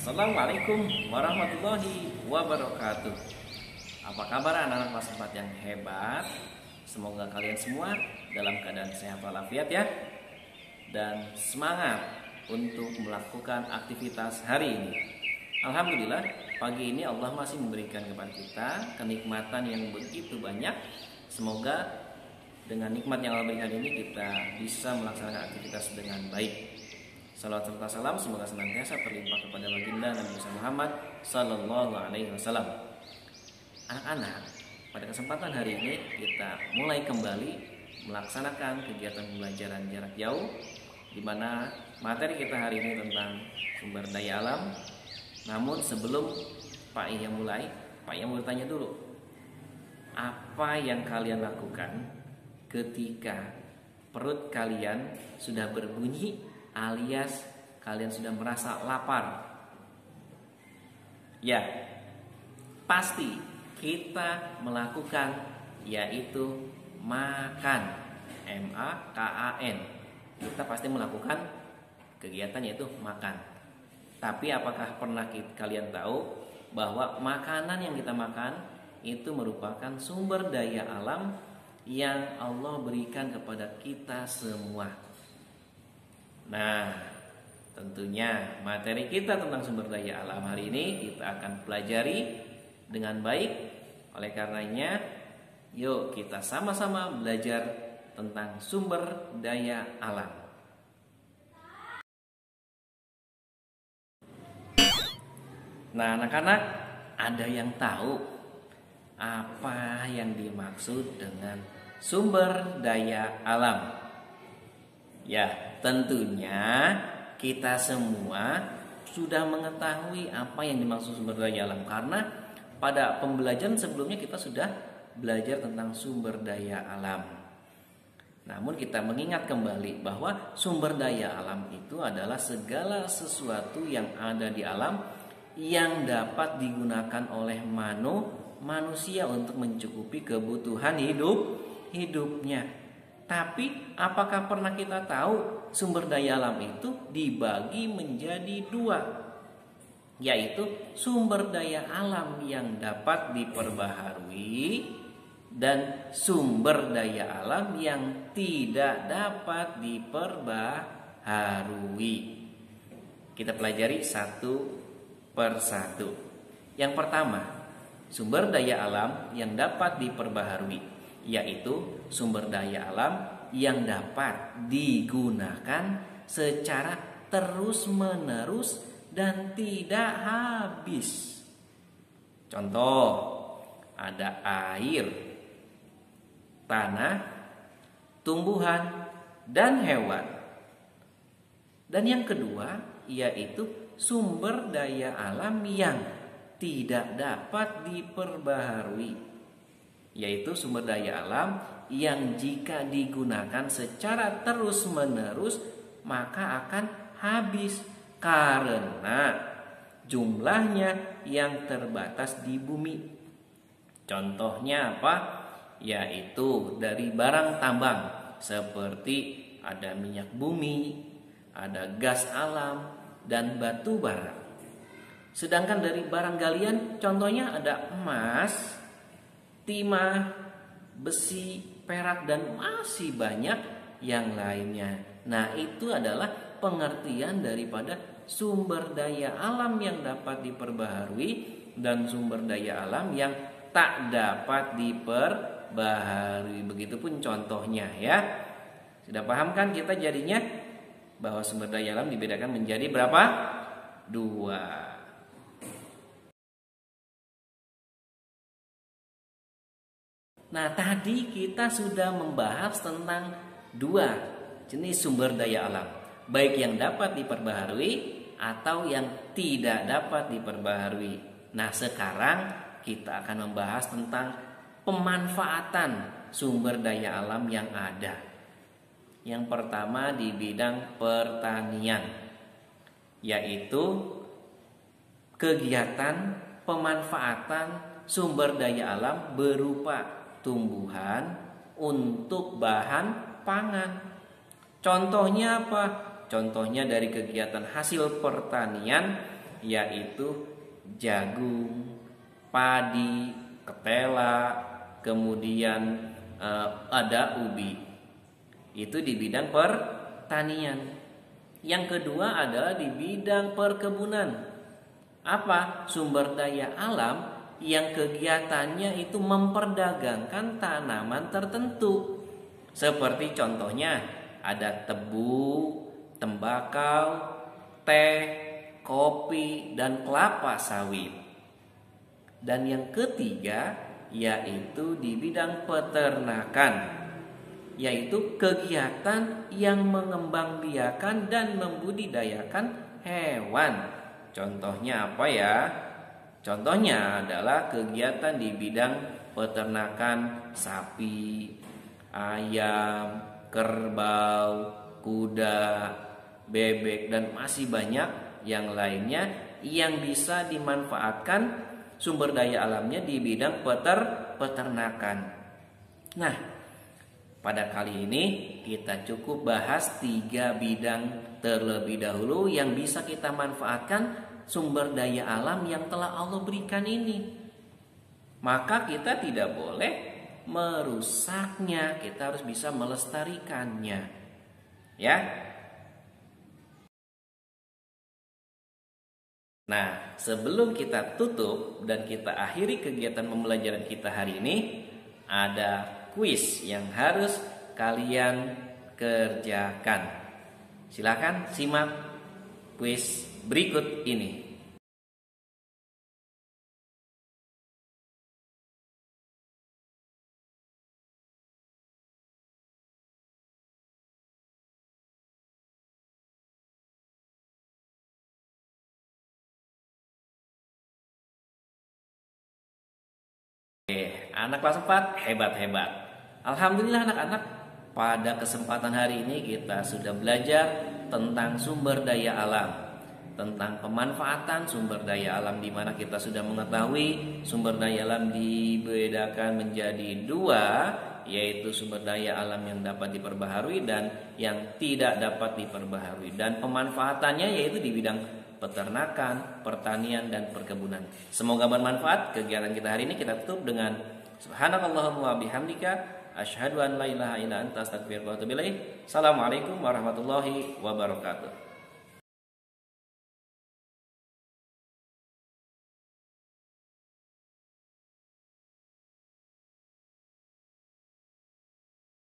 Assalamualaikum warahmatullahi wabarakatuh. Apa kabar anak-anak kelas 4 yang hebat? Semoga kalian semua dalam keadaan sehat walafiat ya. Dan semangat untuk melakukan aktivitas hari ini. Alhamdulillah, pagi ini Allah masih memberikan kepada kita kenikmatan yang begitu banyak. Semoga dengan nikmat yang Allah berikan ini kita bisa melaksanakan aktivitas dengan baik. Salawat serta salam semoga senantiasa terlimpah kepada baginda Nabi Muhammad Sallallahu Alaihi Wasallam. Anak-anak, pada kesempatan hari ini kita mulai kembali melaksanakan kegiatan pembelajaran jarak jauh, di mana materi kita hari ini tentang sumber daya alam. Namun sebelum Pak Iya mulai, Pak Iya mau bertanya dulu, apa yang kalian lakukan ketika perut kalian sudah berbunyi alias kalian sudah merasa lapar? Ya, pasti kita melakukan yaitu makan. M-A-K-A-N. Kita pasti melakukan kegiatan yaitu makan. Tapi apakah pernah kalian tahu bahwa makanan yang kita makan itu merupakan sumber daya alam yang Allah berikan kepada kita semua? Nah, tentunya materi kita tentang sumber daya alam hari ini kita akan pelajari dengan baik. Oleh karenanya, yuk kita sama-sama belajar tentang sumber daya alam. Nah, anak-anak, ada yang tahu apa yang dimaksud dengan sumber daya alam? Ya, tentunya kita semua sudah mengetahui apa yang dimaksud sumber daya alam, karena pada pembelajaran sebelumnya kita sudah belajar tentang sumber daya alam. Namun kita mengingat kembali bahwa sumber daya alam itu adalah segala sesuatu yang ada di alam yang dapat digunakan oleh manusia untuk mencukupi kebutuhan hidupnya. Tapi apakah pernah kita tahu sumber daya alam itu dibagi menjadi dua, yaitu sumber daya alam yang dapat diperbaharui dan sumber daya alam yang tidak dapat diperbaharui. Kita pelajari satu persatu. Yang pertama, sumber daya alam yang dapat diperbaharui, yaitu sumber daya alam yang dapat digunakan secara terus-menerus dan tidak habis. Contoh, ada air, tanah, tumbuhan, dan hewan. Dan yang kedua, yaitu sumber daya alam yang tidak dapat diperbaharui, yaitu sumber daya alam yang jika digunakan secara terus-menerus maka akan habis karena jumlahnya yang terbatas di bumi. Contohnya apa? Yaitu dari barang tambang seperti ada minyak bumi, ada gas alam, dan batu bara. Sedangkan dari barang galian contohnya ada emas, timah, besi, perak, dan masih banyak yang lainnya. Nah, itu adalah pengertian daripada sumber daya alam yang dapat diperbaharui dan sumber daya alam yang tak dapat diperbaharui. Begitupun contohnya ya. Sudah paham kan kita jadinya bahwa sumber daya alam dibedakan menjadi berapa? Dua. Nah, tadi kita sudah membahas tentang dua jenis sumber daya alam, baik yang dapat diperbaharui atau yang tidak dapat diperbaharui. Nah, sekarang kita akan membahas tentang pemanfaatan sumber daya alam yang ada. Yang pertama di bidang pertanian, yaitu kegiatan pemanfaatan sumber daya alam berupa tumbuhan untuk bahan pangan. Contohnya apa? Contohnya dari kegiatan hasil pertanian yaitu jagung, padi, ketela, kemudian ada ubi. Itu di bidang pertanian. Yang kedua adalah di bidang perkebunan. Apa? Sumber daya alam yang kegiatannya itu memperdagangkan tanaman tertentu. Seperti contohnya ada tebu, tembakau, teh, kopi, dan kelapa sawit. Dan yang ketiga yaitu di bidang peternakan, yaitu kegiatan yang mengembangbiakan dan membudidayakan hewan. Contohnya apa ya? Contohnya adalah kegiatan di bidang peternakan sapi, ayam, kerbau, kuda, bebek, dan masih banyak yang lainnya yang bisa dimanfaatkan sumber daya alamnya di bidang peternakan. Nah, pada kali ini kita cukup bahas 3 bidang terlebih dahulu yang bisa kita manfaatkan sumber daya alam yang telah Allah berikan ini. Maka kita tidak boleh merusaknya, kita harus bisa melestarikannya. Ya. Nah, sebelum kita tutup dan kita akhiri kegiatan pembelajaran kita hari ini, ada kuis yang harus kalian kerjakan. Silakan simak kuis berikut ini. Anak kelas 4 hebat-hebat. Alhamdulillah anak-anak, pada kesempatan hari ini kita sudah belajar tentang sumber daya alam, tentang pemanfaatan sumber daya alam, di mana kita sudah mengetahui sumber daya alam dibedakan menjadi 2, yaitu sumber daya alam yang dapat diperbaharui dan yang tidak dapat diperbaharui, dan pemanfaatannya yaitu di bidang peternakan, pertanian, dan perkebunan. Semoga bermanfaat kegiatan kita hari ini. Kita tutup dengan subhanakallahumma bihamdika asyhadu an la ilaha illa anta astaghfiruka wa atubu ilaik. Assalamualaikum warahmatullahi wabarakatuh.